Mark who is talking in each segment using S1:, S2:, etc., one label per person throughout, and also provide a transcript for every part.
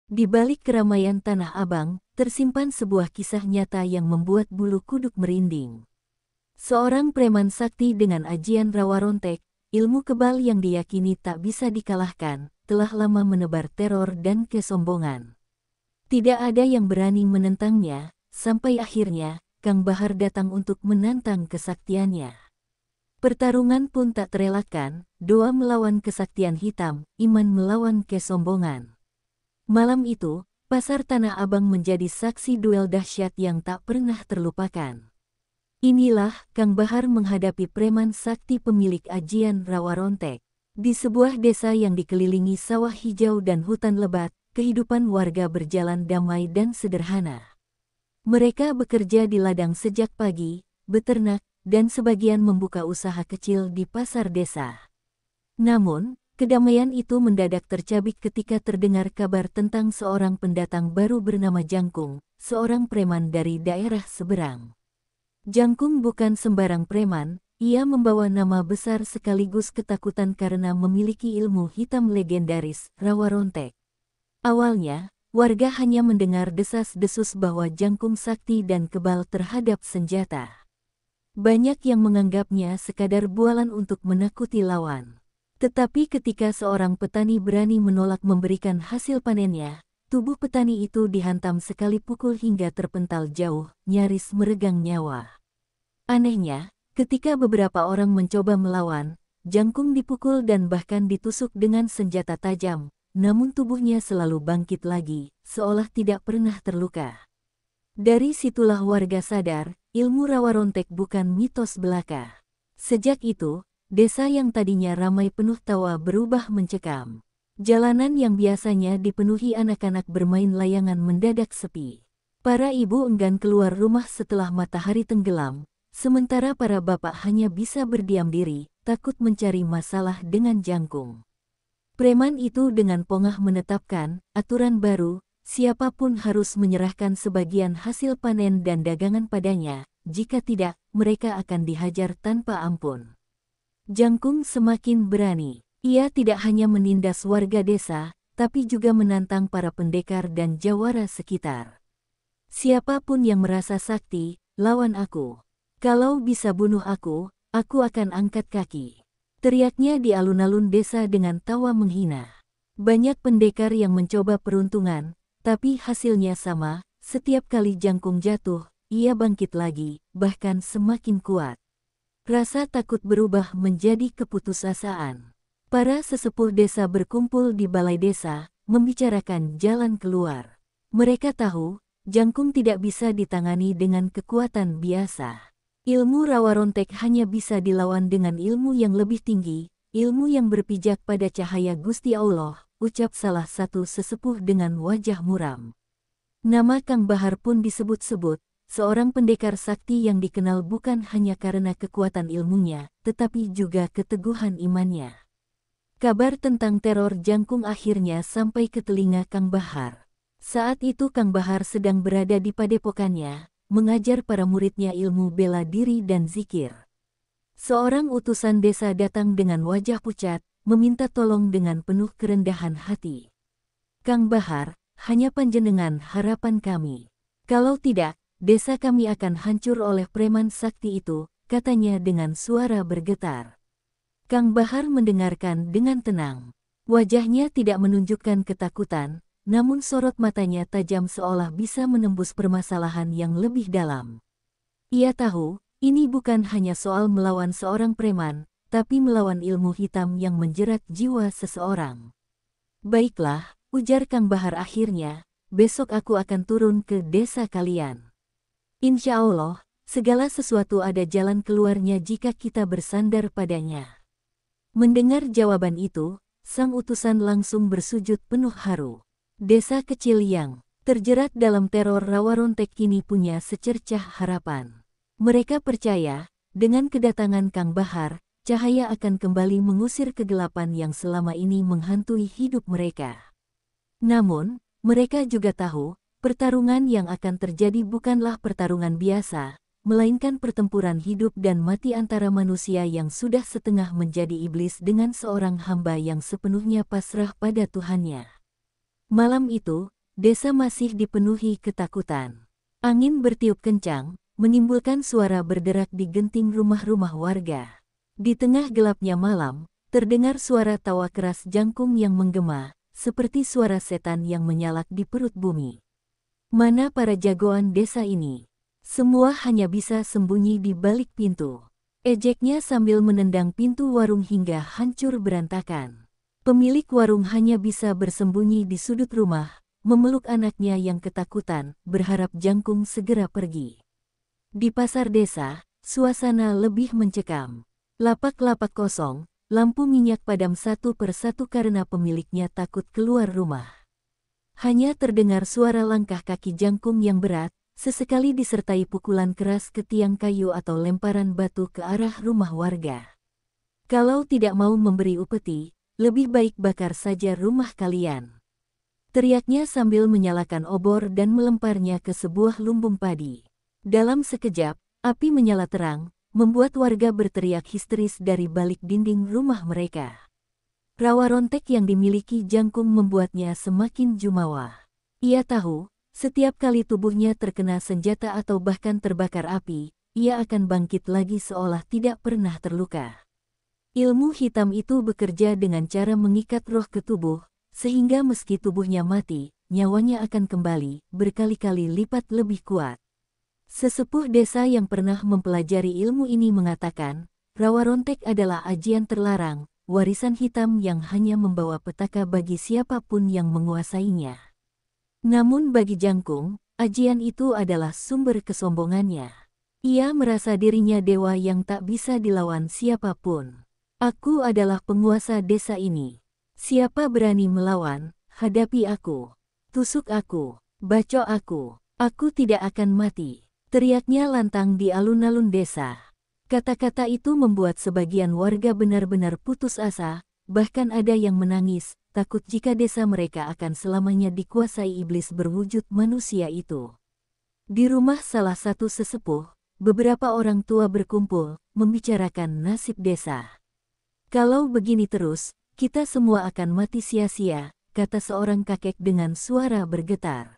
S1: Di balik keramaian Tanah Abang, tersimpan sebuah kisah nyata yang membuat bulu kuduk merinding. Seorang preman sakti dengan ajian rawa rontek, ilmu kebal yang diyakini tak bisa dikalahkan, telah lama menebar teror dan kesombongan. Tidak ada yang berani menentangnya, sampai akhirnya, Kang Bahar datang untuk menantang kesaktiannya. Pertarungan pun tak terelakkan, doa melawan kesaktian hitam, iman melawan kesombongan. Malam itu, pasar Tanah Abang menjadi saksi duel dahsyat yang tak pernah terlupakan. Inilah Kang Bahar menghadapi preman sakti pemilik ajian rawa rontek. Di sebuah desa yang dikelilingi sawah hijau dan hutan lebat, kehidupan warga berjalan damai dan sederhana. Mereka bekerja di ladang sejak pagi, beternak, dan sebagian membuka usaha kecil di pasar desa. Namun, kedamaian itu mendadak tercabik ketika terdengar kabar tentang seorang pendatang baru bernama Jangkung, seorang preman dari daerah seberang. Jangkung bukan sembarang preman, ia membawa nama besar sekaligus ketakutan karena memiliki ilmu hitam legendaris, rawa rontek. Awalnya, warga hanya mendengar desas-desus bahwa Jangkung sakti dan kebal terhadap senjata. Banyak yang menganggapnya sekadar bualan untuk menakuti lawan. Tetapi ketika seorang petani berani menolak memberikan hasil panennya, tubuh petani itu dihantam sekali pukul hingga terpental jauh, nyaris meregang nyawa. Anehnya, ketika beberapa orang mencoba melawan, Jangkung dipukul dan bahkan ditusuk dengan senjata tajam, namun tubuhnya selalu bangkit lagi, seolah tidak pernah terluka. Dari situlah warga sadar, ilmu rawa rontek bukan mitos belaka. Sejak itu, desa yang tadinya ramai penuh tawa berubah mencekam. Jalanan yang biasanya dipenuhi anak-anak bermain layangan mendadak sepi. Para ibu enggan keluar rumah setelah matahari tenggelam, sementara para bapak hanya bisa berdiam diri, takut mencari masalah dengan Jangkung. Preman itu dengan pongah menetapkan aturan baru, siapapun harus menyerahkan sebagian hasil panen dan dagangan padanya, jika tidak, mereka akan dihajar tanpa ampun. Jangkung semakin berani. Ia tidak hanya menindas warga desa, tapi juga menantang para pendekar dan jawara sekitar. Siapapun yang merasa sakti, lawan aku. Kalau bisa bunuh aku akan angkat kaki. Teriaknya di alun-alun desa dengan tawa menghina. Banyak pendekar yang mencoba peruntungan, tapi hasilnya sama, setiap kali Jangkung jatuh, ia bangkit lagi, bahkan semakin kuat. Rasa takut berubah menjadi keputusasaan. Para sesepuh desa berkumpul di balai desa, membicarakan jalan keluar. Mereka tahu, Jangkung tidak bisa ditangani dengan kekuatan biasa. Ilmu rawa rontek hanya bisa dilawan dengan ilmu yang lebih tinggi, ilmu yang berpijak pada cahaya Gusti Allah, ucap salah satu sesepuh dengan wajah muram. Nama Kang Bahar pun disebut-sebut, seorang pendekar sakti yang dikenal bukan hanya karena kekuatan ilmunya, tetapi juga keteguhan imannya. Kabar tentang teror Jangkung akhirnya sampai ke telinga Kang Bahar. Saat itu Kang Bahar sedang berada di padepokannya, mengajar para muridnya ilmu bela diri dan zikir. Seorang utusan desa datang dengan wajah pucat, meminta tolong dengan penuh kerendahan hati. Kang Bahar, hanya panjenengan harapan kami. Kalau tidak, desa kami akan hancur oleh preman sakti itu, katanya dengan suara bergetar. Kang Bahar mendengarkan dengan tenang. Wajahnya tidak menunjukkan ketakutan, namun sorot matanya tajam seolah bisa menembus permasalahan yang lebih dalam. Ia tahu, ini bukan hanya soal melawan seorang preman, tapi melawan ilmu hitam yang menjerat jiwa seseorang. Baiklah, ujar Kang Bahar akhirnya, besok aku akan turun ke desa kalian. Insya Allah, segala sesuatu ada jalan keluarnya jika kita bersandar padanya. Mendengar jawaban itu, sang utusan langsung bersujud penuh haru. Desa kecil yang terjerat dalam teror rawa rontek kini punya secercah harapan. Mereka percaya, dengan kedatangan Kang Bahar, cahaya akan kembali mengusir kegelapan yang selama ini menghantui hidup mereka. Namun, mereka juga tahu, pertarungan yang akan terjadi bukanlah pertarungan biasa, melainkan pertempuran hidup dan mati antara manusia yang sudah setengah menjadi iblis dengan seorang hamba yang sepenuhnya pasrah pada Tuhannya. Malam itu, desa masih dipenuhi ketakutan. Angin bertiup kencang, menimbulkan suara berderak di genting rumah-rumah warga. Di tengah gelapnya malam, terdengar suara tawa keras jangkung yang menggema, seperti suara setan yang menyalak di perut bumi. Mana para jagoan desa ini? Semua hanya bisa sembunyi di balik pintu. Ejeknya sambil menendang pintu warung hingga hancur berantakan. Pemilik warung hanya bisa bersembunyi di sudut rumah, memeluk anaknya yang ketakutan, berharap jangkung segera pergi. Di pasar desa, suasana lebih mencekam. Lapak-lapak kosong, lampu minyak padam satu persatu karena pemiliknya takut keluar rumah. Hanya terdengar suara langkah kaki jangkung yang berat, sesekali disertai pukulan keras ke tiang kayu atau lemparan batu ke arah rumah warga. Kalau tidak mau memberi upeti, lebih baik bakar saja rumah kalian. Teriaknya sambil menyalakan obor dan melemparnya ke sebuah lumbung padi. Dalam sekejap, api menyala terang, membuat warga berteriak histeris dari balik dinding rumah mereka. Rawa rontek yang dimiliki jangkung membuatnya semakin jumawa. Ia tahu, setiap kali tubuhnya terkena senjata atau bahkan terbakar api, ia akan bangkit lagi seolah tidak pernah terluka. Ilmu hitam itu bekerja dengan cara mengikat roh ke tubuh, sehingga meski tubuhnya mati, nyawanya akan kembali, berkali-kali lipat lebih kuat. Sesepuh desa yang pernah mempelajari ilmu ini mengatakan, rawa rontek adalah ajian terlarang, warisan hitam yang hanya membawa petaka bagi siapapun yang menguasainya. Namun bagi jangkung, ajian itu adalah sumber kesombongannya. Ia merasa dirinya dewa yang tak bisa dilawan siapapun. Aku adalah penguasa desa ini. Siapa berani melawan, hadapi aku. Tusuk aku, bacok aku tidak akan mati. Teriaknya lantang di alun-alun desa. Kata-kata itu membuat sebagian warga benar-benar putus asa, bahkan ada yang menangis, takut jika desa mereka akan selamanya dikuasai iblis berwujud manusia itu. Di rumah salah satu sesepuh, beberapa orang tua berkumpul, membicarakan nasib desa. Kalau begini terus, kita semua akan mati sia-sia, kata seorang kakek dengan suara bergetar.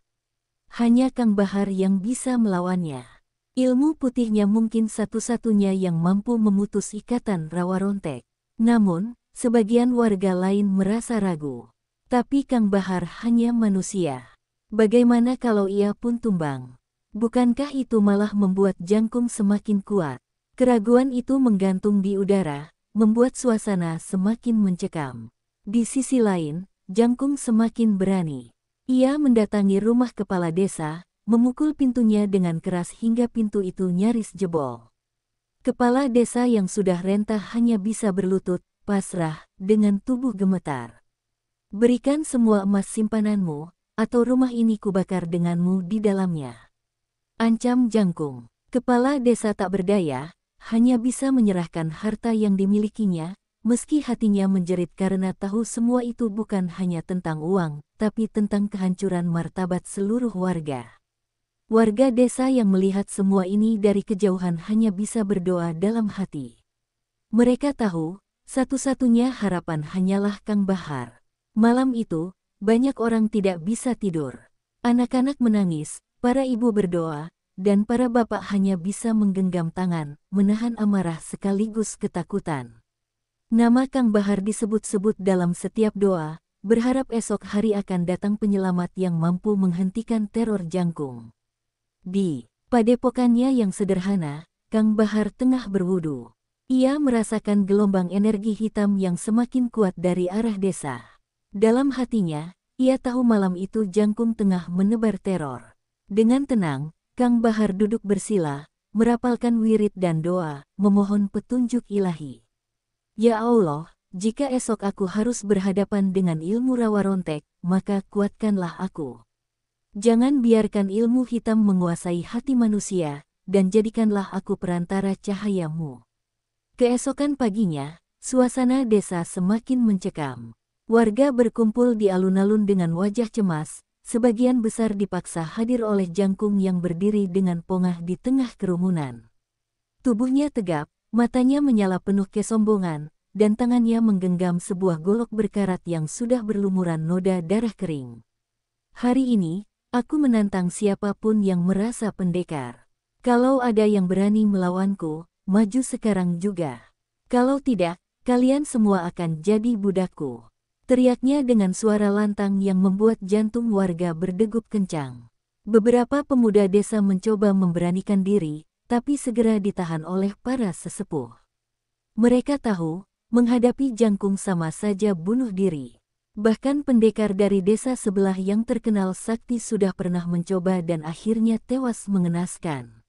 S1: Hanya Kang Bahar yang bisa melawannya. Ilmu putihnya mungkin satu-satunya yang mampu memutus ikatan rawa rontek. Namun, sebagian warga lain merasa ragu. Tapi Kang Bahar hanya manusia. Bagaimana kalau ia pun tumbang? Bukankah itu malah membuat jangkung semakin kuat? Keraguan itu menggantung di udara, membuat suasana semakin mencekam. Di sisi lain, jangkung semakin berani. Ia mendatangi rumah kepala desa, memukul pintunya dengan keras hingga pintu itu nyaris jebol. Kepala desa yang sudah rentah hanya bisa berlutut, pasrah, dengan tubuh gemetar. Berikan semua emas simpananmu, atau rumah ini kubakar denganmu di dalamnya. Ancam jangkung. Kepala desa tak berdaya, hanya bisa menyerahkan harta yang dimilikinya, meski hatinya menjerit karena tahu semua itu bukan hanya tentang uang, tapi tentang kehancuran martabat seluruh warga. Warga desa yang melihat semua ini dari kejauhan hanya bisa berdoa dalam hati. Mereka tahu, satu-satunya harapan hanyalah Kang Bahar. Malam itu, banyak orang tidak bisa tidur. Anak-anak menangis, para ibu berdoa, dan para bapak hanya bisa menggenggam tangan, menahan amarah sekaligus ketakutan. Nama Kang Bahar disebut-sebut dalam setiap doa, berharap esok hari akan datang penyelamat yang mampu menghentikan teror jangkung. Di padepokannya yang sederhana, Kang Bahar tengah berwudu. Ia merasakan gelombang energi hitam yang semakin kuat dari arah desa. Dalam hatinya, ia tahu malam itu jangkung tengah menebar teror. Dengan tenang, Kang Bahar duduk bersila, merapalkan wirid dan doa, memohon petunjuk ilahi. Ya Allah, jika esok aku harus berhadapan dengan ilmu rawa rontek, maka kuatkanlah aku. Jangan biarkan ilmu hitam menguasai hati manusia, dan jadikanlah aku perantara cahayamu. Keesokan paginya, suasana desa semakin mencekam. Warga berkumpul di alun-alun dengan wajah cemas, sebagian besar dipaksa hadir oleh jangkung yang berdiri dengan pongah di tengah kerumunan. Tubuhnya tegap, matanya menyala penuh kesombongan, dan tangannya menggenggam sebuah golok berkarat yang sudah berlumuran noda darah kering. Hari ini, aku menantang siapapun yang merasa pendekar. Kalau ada yang berani melawanku, maju sekarang juga. Kalau tidak, kalian semua akan jadi budakku. Teriaknya dengan suara lantang yang membuat jantung warga berdegup kencang. Beberapa pemuda desa mencoba memberanikan diri, tapi segera ditahan oleh para sesepuh. Mereka tahu, menghadapi Jangkung sama saja bunuh diri. Bahkan pendekar dari desa sebelah yang terkenal sakti sudah pernah mencoba dan akhirnya tewas mengenaskan.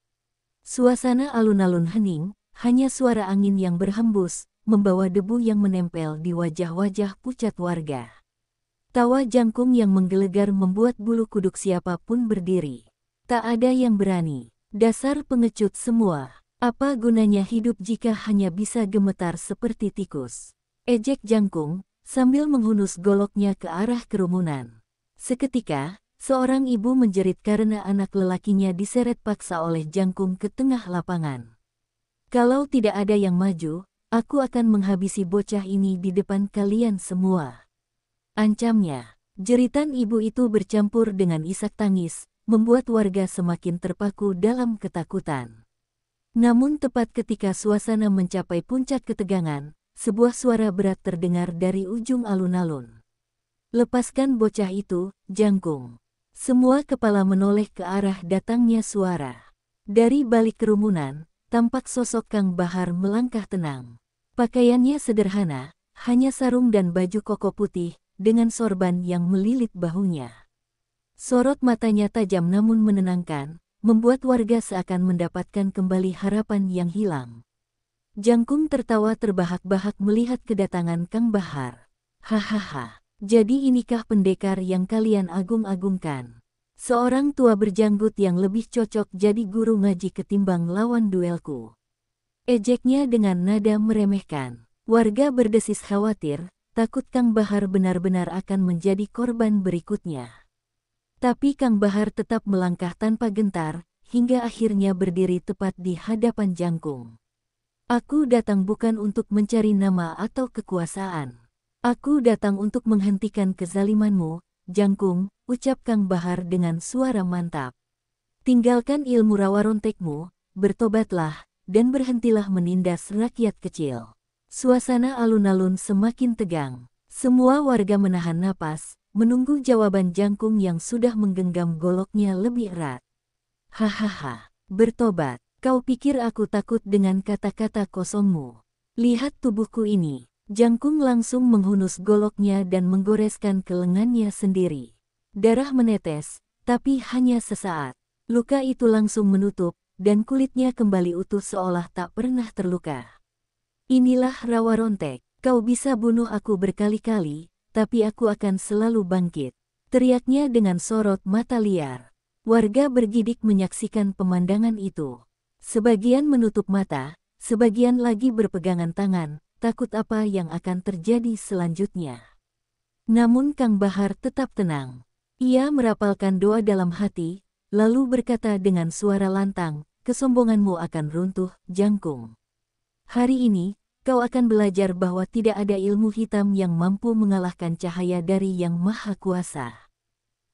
S1: Suasana alun-alun hening, hanya suara angin yang berhembus, membawa debu yang menempel di wajah-wajah pucat warga. Tawa Jangkung yang menggelegar membuat bulu kuduk siapapun berdiri. Tak ada yang berani. Dasar pengecut semua. Apa gunanya hidup jika hanya bisa gemetar seperti tikus? Ejek Jangkung, sambil menghunus goloknya ke arah kerumunan. Seketika, seorang ibu menjerit karena anak lelakinya diseret paksa oleh Jangkung ke tengah lapangan. Kalau tidak ada yang maju, aku akan menghabisi bocah ini di depan kalian semua. Ancamnya. Jeritan ibu itu bercampur dengan isak tangis, membuat warga semakin terpaku dalam ketakutan. Namun tepat ketika suasana mencapai puncak ketegangan, sebuah suara berat terdengar dari ujung alun-alun. Lepaskan bocah itu, Jangkung. Semua kepala menoleh ke arah datangnya suara. Dari balik kerumunan, tampak sosok Kang Bahar melangkah tenang. Pakaiannya sederhana, hanya sarung dan baju koko putih, dengan sorban yang melilit bahunya. Sorot matanya tajam namun menenangkan, membuat warga seakan mendapatkan kembali harapan yang hilang. Jangkung tertawa terbahak-bahak melihat kedatangan Kang Bahar. Hahaha. Jadi inikah pendekar yang kalian agung-agungkan? Seorang tua berjanggut yang lebih cocok jadi guru ngaji ketimbang lawan duelku. Ejeknya dengan nada meremehkan. Warga berdesis khawatir, takut Kang Bahar benar-benar akan menjadi korban berikutnya. Tapi Kang Bahar tetap melangkah tanpa gentar, hingga akhirnya berdiri tepat di hadapan Jangkung. Aku datang bukan untuk mencari nama atau kekuasaan. Aku datang untuk menghentikan kezalimanmu, Jangkung, ucap Kang Bahar dengan suara mantap. Tinggalkan ilmu rawarontekmu, bertobatlah, dan berhentilah menindas rakyat kecil. Suasana alun-alun semakin tegang. Semua warga menahan napas, menunggu jawaban Jangkung yang sudah menggenggam goloknya lebih erat. Hahaha, bertobat. Kau pikir aku takut dengan kata-kata kosongmu? Lihat tubuhku ini. Jangkung langsung menghunus goloknya dan menggoreskan ke lengannya sendiri. Darah menetes, tapi hanya sesaat. Luka itu langsung menutup, dan kulitnya kembali utuh seolah tak pernah terluka. Inilah Rawarontek, kau bisa bunuh aku berkali-kali, tapi aku akan selalu bangkit. Teriaknya dengan sorot mata liar. Warga bergidik menyaksikan pemandangan itu. Sebagian menutup mata, sebagian lagi berpegangan tangan, takut apa yang akan terjadi selanjutnya. Namun Kang Bahar tetap tenang. Ia merapalkan doa dalam hati, lalu berkata dengan suara lantang, kesombonganmu akan runtuh, Jangkung. Hari ini, kau akan belajar bahwa tidak ada ilmu hitam yang mampu mengalahkan cahaya dari Yang Maha Kuasa.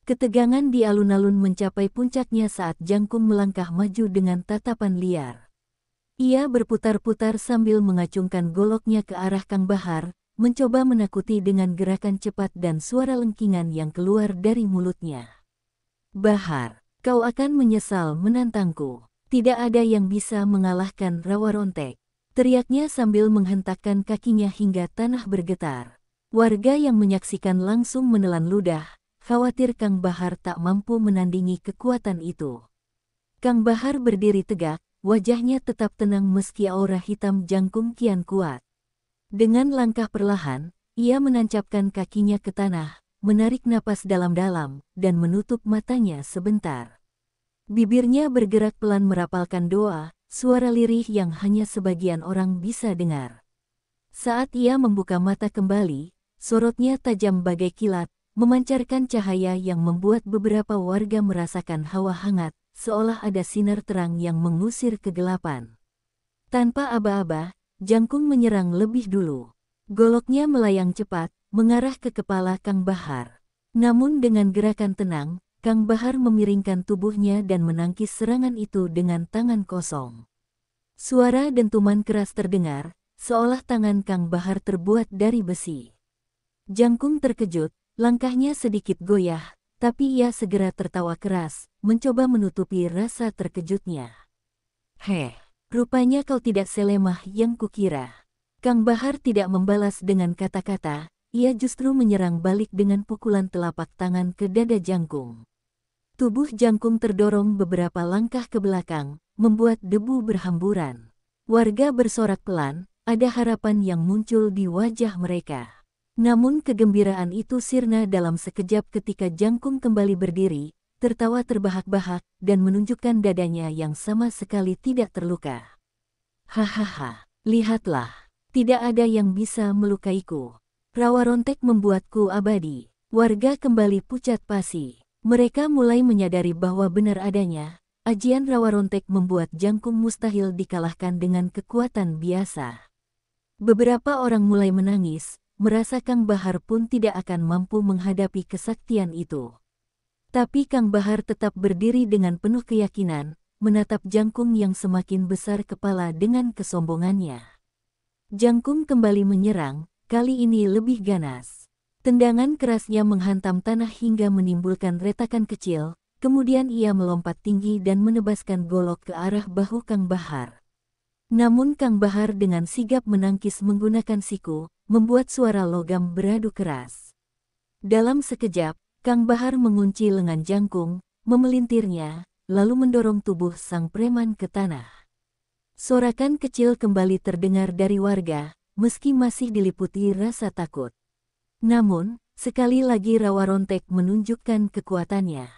S1: Ketegangan di alun-alun mencapai puncaknya saat Jangkung melangkah maju dengan tatapan liar. Ia berputar-putar sambil mengacungkan goloknya ke arah Kang Bahar, mencoba menakuti dengan gerakan cepat dan suara lengkingan yang keluar dari mulutnya. Bahar, kau akan menyesal menantangku. Tidak ada yang bisa mengalahkan Rawarontek. Teriaknya sambil menghentakkan kakinya hingga tanah bergetar. Warga yang menyaksikan langsung menelan ludah, khawatir Kang Bahar tak mampu menandingi kekuatan itu. Kang Bahar berdiri tegak, wajahnya tetap tenang meski aura hitam Jangkung kian kuat. Dengan langkah perlahan, ia menancapkan kakinya ke tanah, menarik napas dalam-dalam, dan menutup matanya sebentar. Bibirnya bergerak pelan merapalkan doa, suara lirih yang hanya sebagian orang bisa dengar. Saat ia membuka mata kembali, sorotnya tajam bagai kilat, memancarkan cahaya yang membuat beberapa warga merasakan hawa hangat, seolah ada sinar terang yang mengusir kegelapan. Tanpa aba-aba, Jangkung menyerang lebih dulu. Goloknya melayang cepat, mengarah ke kepala Kang Bahar. Namun dengan gerakan tenang, Kang Bahar memiringkan tubuhnya dan menangkis serangan itu dengan tangan kosong. Suara dentuman keras terdengar, seolah tangan Kang Bahar terbuat dari besi. Jangkung terkejut, langkahnya sedikit goyah, tapi ia segera tertawa keras, mencoba menutupi rasa terkejutnya. Rupanya kau tidak selemah yang kukira. Kang Bahar tidak membalas dengan kata-kata, ia justru menyerang balik dengan pukulan telapak tangan ke dada Jangkung. Tubuh Jangkung terdorong beberapa langkah ke belakang, membuat debu berhamburan. Warga bersorak pelan, ada harapan yang muncul di wajah mereka. Namun kegembiraan itu sirna dalam sekejap ketika Jangkung kembali berdiri, tertawa terbahak-bahak, dan menunjukkan dadanya yang sama sekali tidak terluka. Hahaha, lihatlah, tidak ada yang bisa melukaiku. Rawa rontek membuatku abadi. Warga kembali pucat pasi. Mereka mulai menyadari bahwa benar adanya, ajian rawa rontek membuat Jangkung mustahil dikalahkan dengan kekuatan biasa. Beberapa orang mulai menangis, merasa Kang Bahar pun tidak akan mampu menghadapi kesaktian itu. Tapi Kang Bahar tetap berdiri dengan penuh keyakinan, menatap Jangkung yang semakin besar kepala dengan kesombongannya. Jangkung kembali menyerang, kali ini lebih ganas. Tendangan kerasnya menghantam tanah hingga menimbulkan retakan kecil, kemudian ia melompat tinggi dan menebaskan golok ke arah bahu Kang Bahar. Namun Kang Bahar dengan sigap menangkis menggunakan siku, membuat suara logam beradu keras. Dalam sekejap, Kang Bahar mengunci lengan Jangkung, memelintirnya, lalu mendorong tubuh sang preman ke tanah. Sorakan kecil kembali terdengar dari warga, meski masih diliputi rasa takut. Namun, sekali lagi rawa rontek menunjukkan kekuatannya.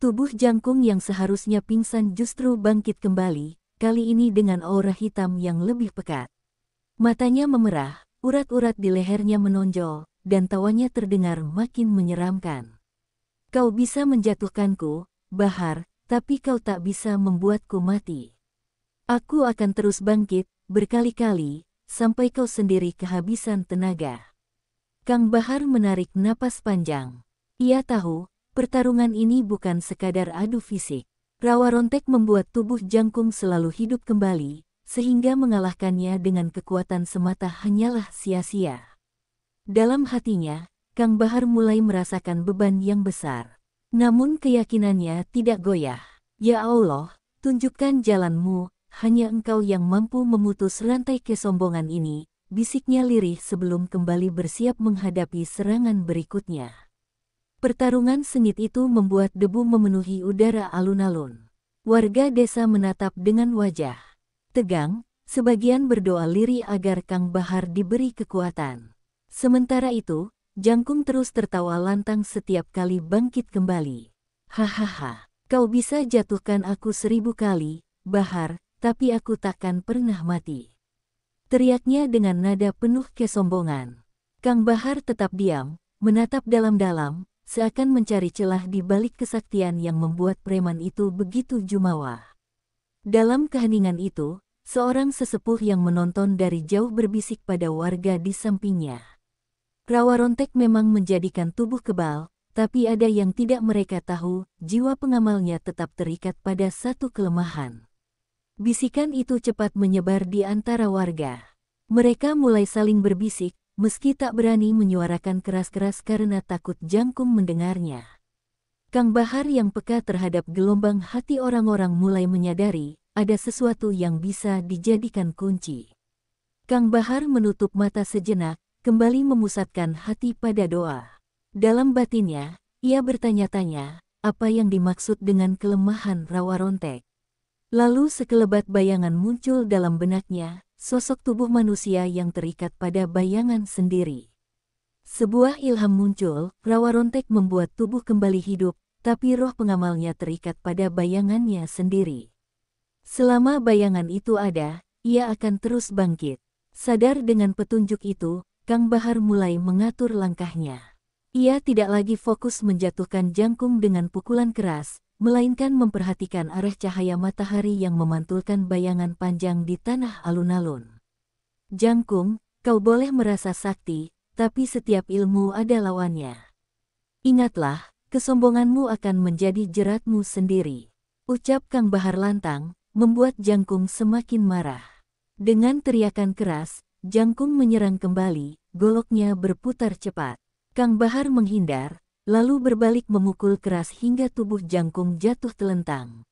S1: Tubuh Jangkung yang seharusnya pingsan justru bangkit kembali, kali ini dengan aura hitam yang lebih pekat. Matanya memerah, urat-urat di lehernya menonjol, dan tawanya terdengar makin menyeramkan. Kau bisa menjatuhkanku, Bahar, tapi kau tak bisa membuatku mati. Aku akan terus bangkit, berkali-kali, sampai kau sendiri kehabisan tenaga. Kang Bahar menarik napas panjang. Ia tahu, pertarungan ini bukan sekadar adu fisik. Rawa rontek membuat tubuh Jangkung selalu hidup kembali, sehingga mengalahkannya dengan kekuatan semata hanyalah sia-sia. Dalam hatinya, Kang Bahar mulai merasakan beban yang besar. Namun keyakinannya tidak goyah. Ya Allah, tunjukkan jalanmu, hanya Engkau yang mampu memutus rantai kesombongan ini, bisiknya lirih sebelum kembali bersiap menghadapi serangan berikutnya. Pertarungan sengit itu membuat debu memenuhi udara alun-alun. Warga desa menatap dengan wajah tegang, sebagian berdoa lirih agar Kang Bahar diberi kekuatan. Sementara itu, Jangkung terus tertawa lantang setiap kali bangkit kembali. Hahaha, kau bisa jatuhkan aku 1000 kali, Bahar, tapi aku takkan pernah mati. Teriaknya dengan nada penuh kesombongan. Kang Bahar tetap diam, menatap dalam-dalam, seakan mencari celah di balik kesaktian yang membuat preman itu begitu jumawa. Dalam keheningan itu, seorang sesepuh yang menonton dari jauh berbisik pada warga di sampingnya. Rawa rontek memang menjadikan tubuh kebal, tapi ada yang tidak mereka tahu, jiwa pengamalnya tetap terikat pada satu kelemahan. Bisikan itu cepat menyebar di antara warga. Mereka mulai saling berbisik, meski tak berani menyuarakan keras-keras karena takut Jangkung mendengarnya. Kang Bahar yang peka terhadap gelombang hati orang-orang mulai menyadari, ada sesuatu yang bisa dijadikan kunci. Kang Bahar menutup mata sejenak, kembali memusatkan hati pada doa. Dalam batinnya, ia bertanya-tanya, apa yang dimaksud dengan kelemahan rawa rontek. Lalu sekelebat bayangan muncul dalam benaknya, sosok tubuh manusia yang terikat pada bayangan sendiri. Sebuah ilham muncul, rawa rontek membuat tubuh kembali hidup, tapi roh pengamalnya terikat pada bayangannya sendiri. Selama bayangan itu ada, ia akan terus bangkit. Sadar dengan petunjuk itu, Kang Bahar mulai mengatur langkahnya. Ia tidak lagi fokus menjatuhkan Jangkung dengan pukulan keras, melainkan memperhatikan arah cahaya matahari yang memantulkan bayangan panjang di tanah alun-alun. Jangkung, kau boleh merasa sakti, tapi setiap ilmu ada lawannya. Ingatlah, kesombonganmu akan menjadi jeratmu sendiri. Ucap Kang Bahar lantang, membuat Jangkung semakin marah. Dengan teriakan keras, Jangkung menyerang kembali, goloknya berputar cepat. Kang Bahar menghindar, lalu berbalik memukul keras hingga tubuh Jangkung jatuh telentang.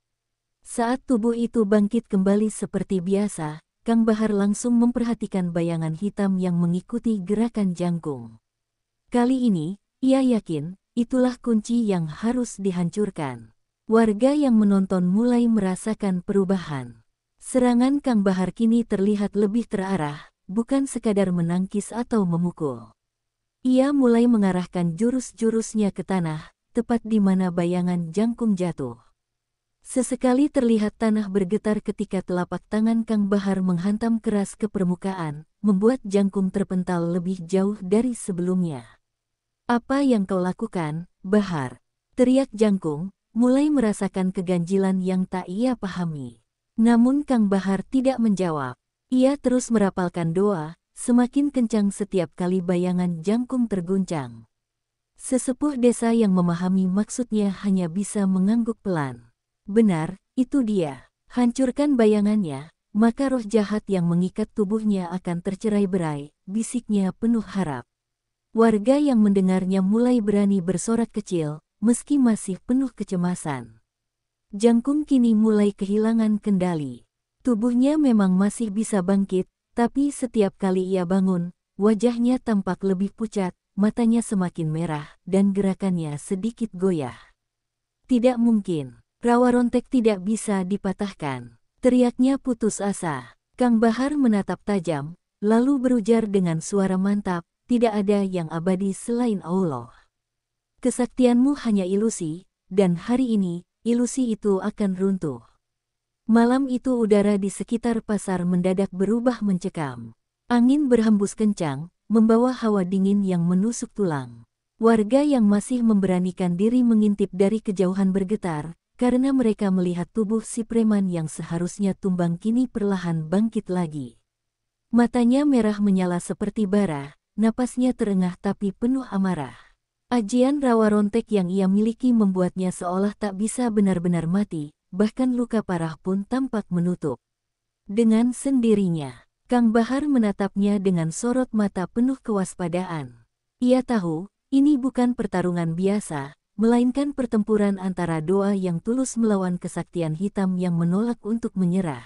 S1: Saat tubuh itu bangkit kembali seperti biasa, Kang Bahar langsung memperhatikan bayangan hitam yang mengikuti gerakan Jangkung. Kali ini, ia yakin, itulah kunci yang harus dihancurkan. Warga yang menonton mulai merasakan perubahan. Serangan Kang Bahar kini terlihat lebih terarah, bukan sekadar menangkis atau memukul. Ia mulai mengarahkan jurus-jurusnya ke tanah, tepat di mana bayangan Jangkung jatuh. Sesekali terlihat tanah bergetar ketika telapak tangan Kang Bahar menghantam keras ke permukaan, membuat Jangkung terpental lebih jauh dari sebelumnya. "Apa yang kau lakukan, Bahar?" teriak Jangkung, mulai merasakan keganjilan yang tak ia pahami. Namun Kang Bahar tidak menjawab. Ia terus merapalkan doa, semakin kencang setiap kali bayangan Jangkung terguncang. Sesepuh desa yang memahami maksudnya hanya bisa mengangguk pelan. Benar, itu dia. Hancurkan bayangannya, maka roh jahat yang mengikat tubuhnya akan tercerai-berai, bisiknya penuh harap. Warga yang mendengarnya mulai berani bersorak kecil, meski masih penuh kecemasan. Jangkung kini mulai kehilangan kendali. Tubuhnya memang masih bisa bangkit, tapi setiap kali ia bangun, wajahnya tampak lebih pucat, matanya semakin merah, dan gerakannya sedikit goyah. "Tidak mungkin, rawa rontek tidak bisa dipatahkan," teriaknya putus asa. Kang Bahar menatap tajam, lalu berujar dengan suara mantap, "Tidak ada yang abadi selain Allah. Kesaktianmu hanya ilusi, dan hari ini, ilusi itu akan runtuh." Malam itu udara di sekitar pasar mendadak berubah mencekam. Angin berhembus kencang, membawa hawa dingin yang menusuk tulang. Warga yang masih memberanikan diri mengintip dari kejauhan bergetar, karena mereka melihat tubuh si preman yang seharusnya tumbang kini perlahan bangkit lagi. Matanya merah menyala seperti bara, napasnya terengah tapi penuh amarah. Ajian rawa rontek yang ia miliki membuatnya seolah tak bisa benar-benar mati, bahkan luka parah pun tampak menutup. Dengan sendirinya, Kang Bahar menatapnya dengan sorot mata penuh kewaspadaan. Ia tahu, ini bukan pertarungan biasa, melainkan pertempuran antara doa yang tulus melawan kesaktian hitam yang menolak untuk menyerah.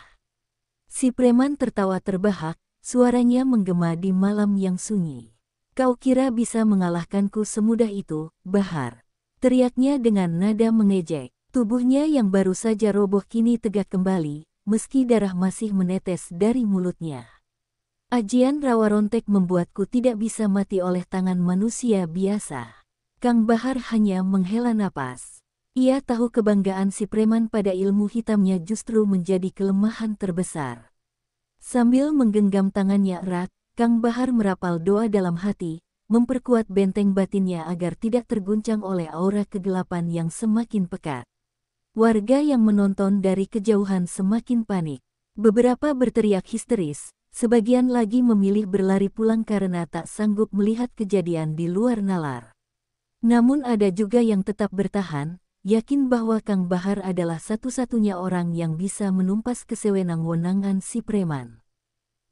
S1: Si preman tertawa terbahak, suaranya menggema di malam yang sunyi. "Kau kira bisa mengalahkanku semudah itu, Bahar?" teriaknya dengan nada mengejek. Tubuhnya yang baru saja roboh kini tegak kembali, meski darah masih menetes dari mulutnya. "Ajian rawa rontek membuatku tidak bisa mati oleh tangan manusia biasa." Kang Bahar hanya menghela napas. Ia tahu kebanggaan si preman pada ilmu hitamnya justru menjadi kelemahan terbesar. Sambil menggenggam tangannya erat, Kang Bahar merapal doa dalam hati, memperkuat benteng batinnya agar tidak terguncang oleh aura kegelapan yang semakin pekat. Warga yang menonton dari kejauhan semakin panik. Beberapa berteriak histeris, sebagian lagi memilih berlari pulang karena tak sanggup melihat kejadian di luar nalar. Namun ada juga yang tetap bertahan, yakin bahwa Kang Bahar adalah satu-satunya orang yang bisa menumpas kesewenang-wenangan si preman.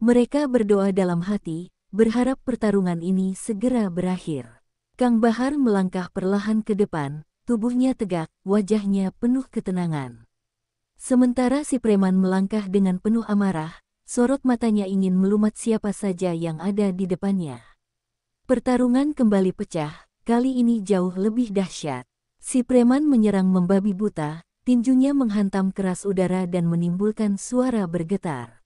S1: Mereka berdoa dalam hati, berharap pertarungan ini segera berakhir. Kang Bahar melangkah perlahan ke depan, tubuhnya tegak, wajahnya penuh ketenangan. Sementara si preman melangkah dengan penuh amarah, sorot matanya ingin melumat siapa saja yang ada di depannya. Pertarungan kembali pecah, kali ini jauh lebih dahsyat. Si preman menyerang membabi buta, tinjunya menghantam keras udara dan menimbulkan suara bergetar.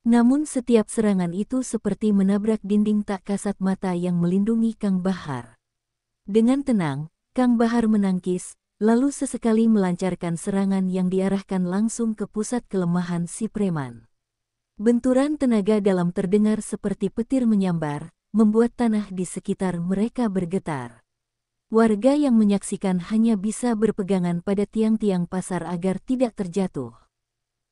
S1: Namun setiap serangan itu seperti menabrak dinding tak kasat mata yang melindungi Kang Bahar. Dengan tenang, Kang Bahar menangkis, lalu sesekali melancarkan serangan yang diarahkan langsung ke pusat kelemahan si preman. Benturan tenaga dalam terdengar seperti petir menyambar, membuat tanah di sekitar mereka bergetar. Warga yang menyaksikan hanya bisa berpegangan pada tiang-tiang pasar agar tidak terjatuh.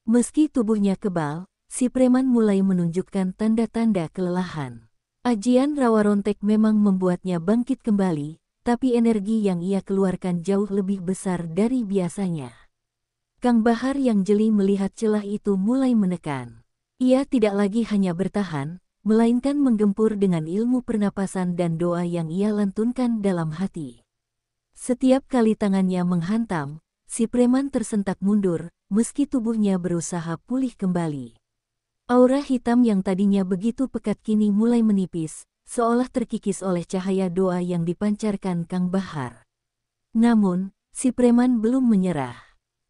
S1: Meski tubuhnya kebal, si preman mulai menunjukkan tanda-tanda kelelahan. Ajian rawa rontek memang membuatnya bangkit kembali, tapi energi yang ia keluarkan jauh lebih besar dari biasanya. Kang Bahar yang jeli melihat celah itu mulai menekan. Ia tidak lagi hanya bertahan, melainkan menggempur dengan ilmu pernapasan dan doa yang ia lantunkan dalam hati. Setiap kali tangannya menghantam, si preman tersentak mundur, meski tubuhnya berusaha pulih kembali. Aura hitam yang tadinya begitu pekat kini mulai menipis, seolah terkikis oleh cahaya doa yang dipancarkan Kang Bahar. Namun, si preman belum menyerah.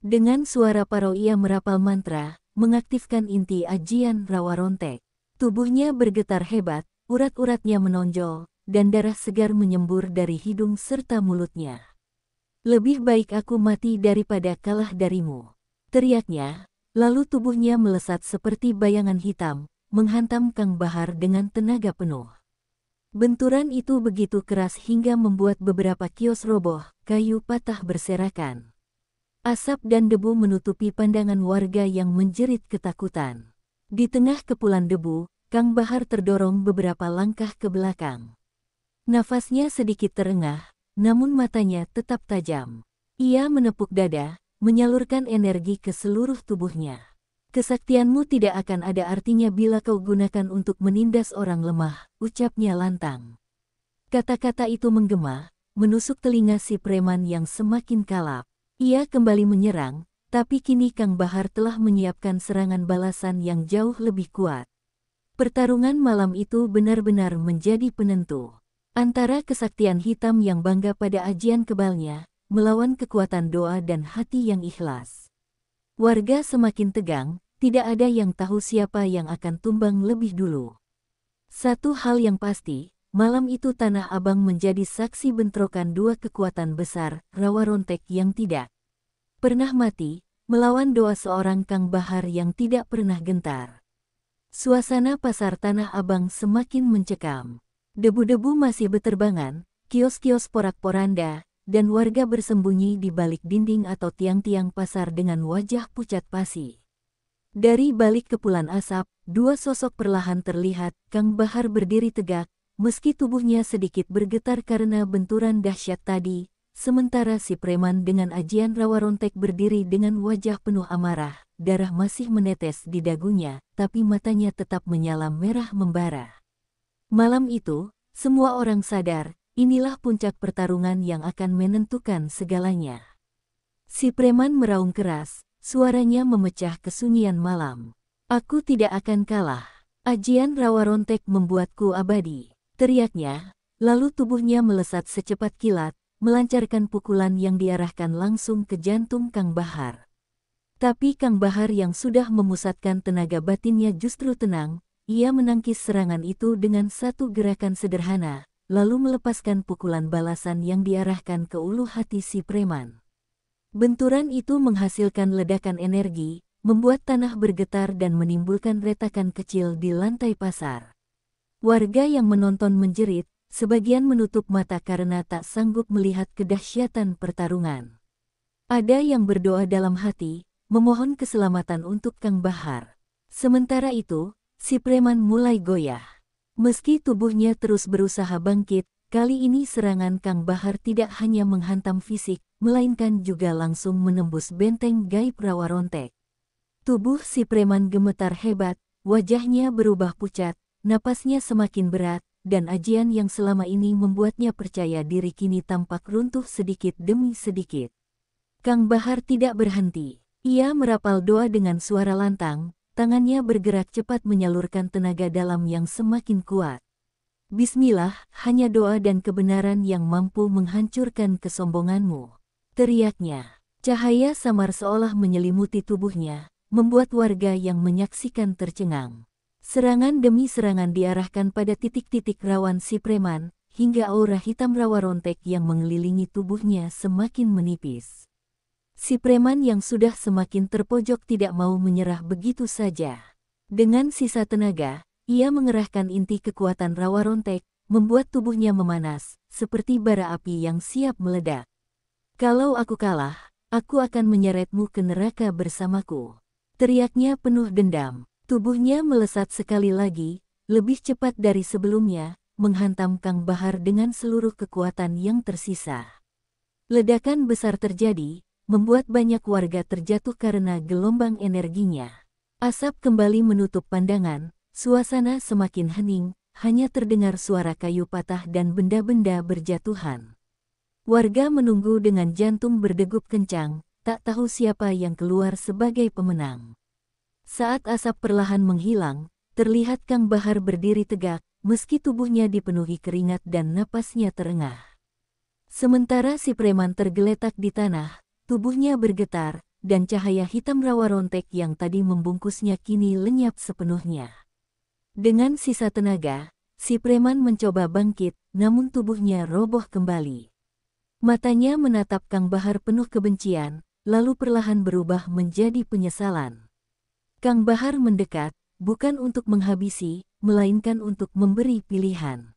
S1: Dengan suara parau ia merapal mantra, mengaktifkan inti ajian rawa rontek. Tubuhnya bergetar hebat, urat-uratnya menonjol, dan darah segar menyembur dari hidung serta mulutnya. "Lebih baik aku mati daripada kalah darimu," teriaknya, lalu tubuhnya melesat seperti bayangan hitam, menghantam Kang Bahar dengan tenaga penuh. Benturan itu begitu keras hingga membuat beberapa kios roboh, kayu patah berserakan. Asap dan debu menutupi pandangan warga yang menjerit ketakutan. Di tengah kepulan debu, Kang Bahar terdorong beberapa langkah ke belakang. Nafasnya sedikit terengah, namun matanya tetap tajam. Ia menepuk dada, menyalurkan energi ke seluruh tubuhnya. "Kesaktianmu tidak akan ada artinya bila kau gunakan untuk menindas orang lemah," ucapnya lantang. Kata-kata itu menggema, menusuk telinga si preman yang semakin kalap. Ia kembali menyerang, tapi kini Kang Bahar telah menyiapkan serangan balasan yang jauh lebih kuat. Pertarungan malam itu benar-benar menjadi penentu. Antara kesaktian hitam yang bangga pada ajian kebalnya, melawan kekuatan doa dan hati yang ikhlas. Warga semakin tegang, tidak ada yang tahu siapa yang akan tumbang lebih dulu. Satu hal yang pasti, malam itu Tanah Abang menjadi saksi bentrokan dua kekuatan besar, rawa rontek yang tidak pernah mati, melawan doa seorang Kang Bahar yang tidak pernah gentar. Suasana pasar Tanah Abang semakin mencekam. Debu-debu masih beterbangan, kios-kios porak-poranda, dan warga bersembunyi di balik dinding atau tiang-tiang pasar dengan wajah pucat pasi. Dari balik kepulan asap, dua sosok perlahan terlihat. Kang Bahar berdiri tegak, meski tubuhnya sedikit bergetar karena benturan dahsyat tadi, sementara si preman dengan ajian rawa rontek berdiri dengan wajah penuh amarah, darah masih menetes di dagunya, tapi matanya tetap menyala merah membara. Malam itu, semua orang sadar, inilah puncak pertarungan yang akan menentukan segalanya. Si preman meraung keras, suaranya memecah kesunyian malam. "Aku tidak akan kalah. Ajian rawa rontek membuatku abadi," teriaknya, lalu tubuhnya melesat secepat kilat, melancarkan pukulan yang diarahkan langsung ke jantung Kang Bahar. Tapi Kang Bahar yang sudah memusatkan tenaga batinnya justru tenang. Ia menangkis serangan itu dengan satu gerakan sederhana, lalu melepaskan pukulan balasan yang diarahkan ke ulu hati si preman. Benturan itu menghasilkan ledakan energi, membuat tanah bergetar dan menimbulkan retakan kecil di lantai pasar. Warga yang menonton menjerit, sebagian menutup mata karena tak sanggup melihat kedahsyatan pertarungan. Ada yang berdoa dalam hati, memohon keselamatan untuk Kang Bahar. Sementara itu, si preman mulai goyah. Meski tubuhnya terus berusaha bangkit, kali ini serangan Kang Bahar tidak hanya menghantam fisik, melainkan juga langsung menembus benteng gaib rawa rontek. Tubuh si preman gemetar hebat, wajahnya berubah pucat, napasnya semakin berat, dan ajian yang selama ini membuatnya percaya diri kini tampak runtuh sedikit demi sedikit. Kang Bahar tidak berhenti. Ia merapal doa dengan suara lantang. Tangannya bergerak cepat menyalurkan tenaga dalam yang semakin kuat. "Bismillah, hanya doa dan kebenaran yang mampu menghancurkan kesombonganmu," teriaknya. Cahaya samar seolah menyelimuti tubuhnya, membuat warga yang menyaksikan tercengang. Serangan demi serangan diarahkan pada titik-titik rawan si preman, hingga aura hitam rawa rontek yang mengelilingi tubuhnya semakin menipis. Si preman yang sudah semakin terpojok tidak mau menyerah begitu saja. Dengan sisa tenaga, ia mengerahkan inti kekuatan rawa rontek, membuat tubuhnya memanas, seperti bara api yang siap meledak. "Kalau aku kalah, aku akan menyeretmu ke neraka bersamaku," teriaknya penuh dendam. Tubuhnya melesat sekali lagi, lebih cepat dari sebelumnya, menghantam Kang Bahar dengan seluruh kekuatan yang tersisa. Ledakan besar terjadi, membuat banyak warga terjatuh karena gelombang energinya. Asap kembali menutup pandangan, suasana semakin hening, hanya terdengar suara kayu patah dan benda-benda berjatuhan. Warga menunggu dengan jantung berdegup kencang, tak tahu siapa yang keluar sebagai pemenang. Saat asap perlahan menghilang, terlihat Kang Bahar berdiri tegak, meski tubuhnya dipenuhi keringat dan napasnya terengah. Sementara si preman tergeletak di tanah, tubuhnya bergetar, dan cahaya hitam rawa rontek yang tadi membungkusnya kini lenyap sepenuhnya. Dengan sisa tenaga, si preman mencoba bangkit, namun tubuhnya roboh kembali. Matanya menatap Kang Bahar penuh kebencian, lalu perlahan berubah menjadi penyesalan. Kang Bahar mendekat, bukan untuk menghabisi, melainkan untuk memberi pilihan.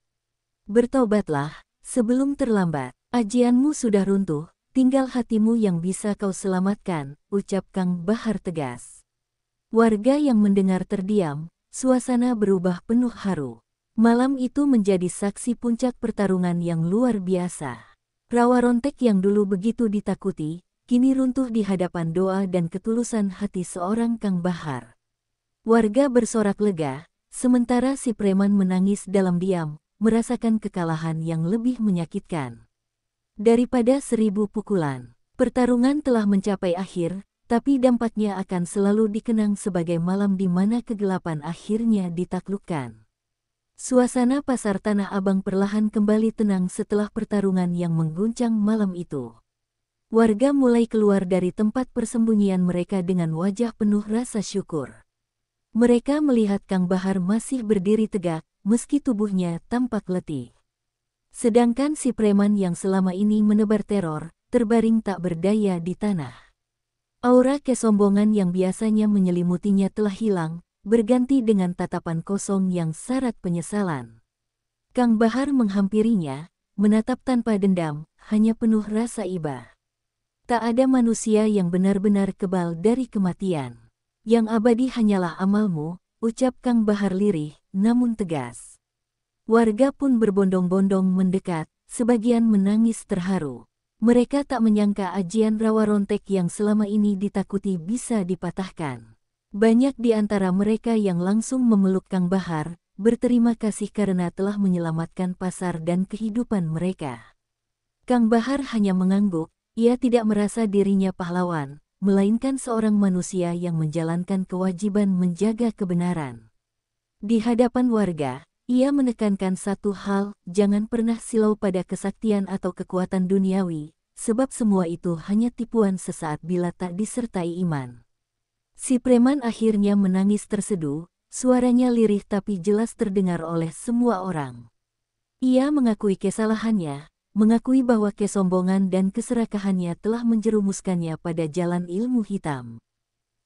S1: Bertobatlah, sebelum terlambat. Ajianmu sudah runtuh, tinggal hatimu yang bisa kau selamatkan, ucap Kang Bahar tegas. Warga yang mendengar terdiam, suasana berubah penuh haru. Malam itu menjadi saksi puncak pertarungan yang luar biasa. Rawa rontek yang dulu begitu ditakuti, kini runtuh di hadapan doa dan ketulusan hati seorang Kang Bahar. Warga bersorak lega, sementara si preman menangis dalam diam, merasakan kekalahan yang lebih menyakitkan daripada 1000 pukulan. Pertarungan telah mencapai akhir, tapi dampaknya akan selalu dikenang sebagai malam di mana kegelapan akhirnya ditaklukkan. Suasana pasar Tanah Abang perlahan kembali tenang setelah pertarungan yang mengguncang malam itu. Warga mulai keluar dari tempat persembunyian mereka dengan wajah penuh rasa syukur. Mereka melihat Kang Bahar masih berdiri tegak, meski tubuhnya tampak letih. Sedangkan si preman yang selama ini menebar teror, terbaring tak berdaya di tanah. Aura kesombongan yang biasanya menyelimutinya telah hilang, berganti dengan tatapan kosong yang syarat penyesalan. Kang Bahar menghampirinya, menatap tanpa dendam, hanya penuh rasa iba. Tak ada manusia yang benar-benar kebal dari kematian. Yang abadi hanyalah amalmu, ucap Kang Bahar lirih, namun tegas. Warga pun berbondong-bondong mendekat, sebagian menangis terharu. Mereka tak menyangka ajian rawa rontek yang selama ini ditakuti bisa dipatahkan. Banyak di antara mereka yang langsung memeluk Kang Bahar, berterima kasih karena telah menyelamatkan pasar dan kehidupan mereka. Kang Bahar hanya mengangguk, ia tidak merasa dirinya pahlawan, melainkan seorang manusia yang menjalankan kewajiban menjaga kebenaran. Di hadapan warga, ia menekankan satu hal, jangan pernah silau pada kesaktian atau kekuatan duniawi, sebab semua itu hanya tipuan sesaat bila tak disertai iman. Si preman akhirnya menangis terseduh, suaranya lirih tapi jelas terdengar oleh semua orang. Ia mengakui kesalahannya, mengakui bahwa kesombongan dan keserakahannya telah menjerumuskannya pada jalan ilmu hitam.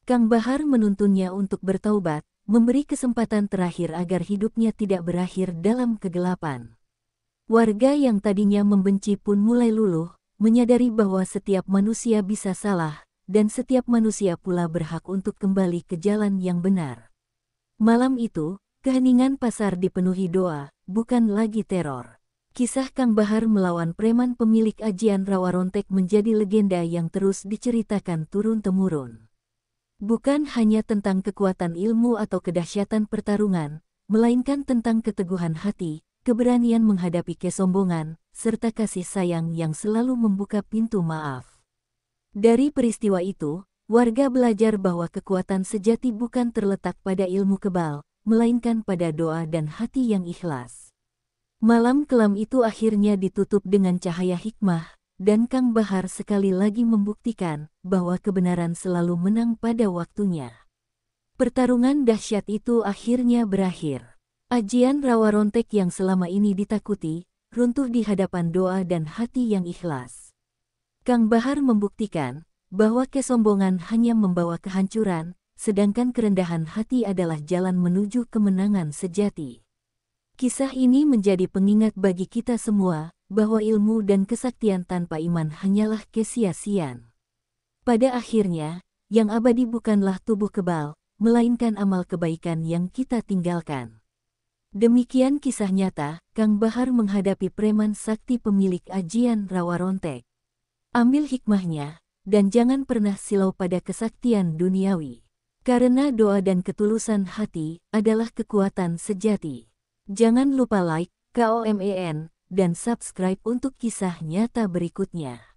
S1: Kang Bahar menuntunnya untuk bertaubat, memberi kesempatan terakhir agar hidupnya tidak berakhir dalam kegelapan. Warga yang tadinya membenci pun mulai luluh, menyadari bahwa setiap manusia bisa salah, dan setiap manusia pula berhak untuk kembali ke jalan yang benar. Malam itu, keheningan pasar dipenuhi doa, bukan lagi teror. Kisah Kang Bahar melawan preman pemilik ajian rawa rontek menjadi legenda yang terus diceritakan turun-temurun. Bukan hanya tentang kekuatan ilmu atau kedahsyatan pertarungan, melainkan tentang keteguhan hati, keberanian menghadapi kesombongan, serta kasih sayang yang selalu membuka pintu maaf. Dari peristiwa itu, warga belajar bahwa kekuatan sejati bukan terletak pada ilmu kebal, melainkan pada doa dan hati yang ikhlas. Malam kelam itu akhirnya ditutup dengan cahaya hikmah, dan Kang Bahar sekali lagi membuktikan bahwa kebenaran selalu menang pada waktunya. Pertarungan dahsyat itu akhirnya berakhir. Ajian rawa rontek yang selama ini ditakuti, runtuh di hadapan doa dan hati yang ikhlas. Kang Bahar membuktikan bahwa kesombongan hanya membawa kehancuran, sedangkan kerendahan hati adalah jalan menuju kemenangan sejati. Kisah ini menjadi pengingat bagi kita semua, bahwa ilmu dan kesaktian tanpa iman hanyalah kesia-siaan. Pada akhirnya, yang abadi bukanlah tubuh kebal, melainkan amal kebaikan yang kita tinggalkan. Demikian kisah nyata, Kang Bahar menghadapi preman sakti pemilik ajian Rawa Rontek. Ambil hikmahnya, dan jangan pernah silau pada kesaktian duniawi. Karena doa dan ketulusan hati adalah kekuatan sejati. Jangan lupa like, KOMEN, dan subscribe untuk kisah nyata berikutnya.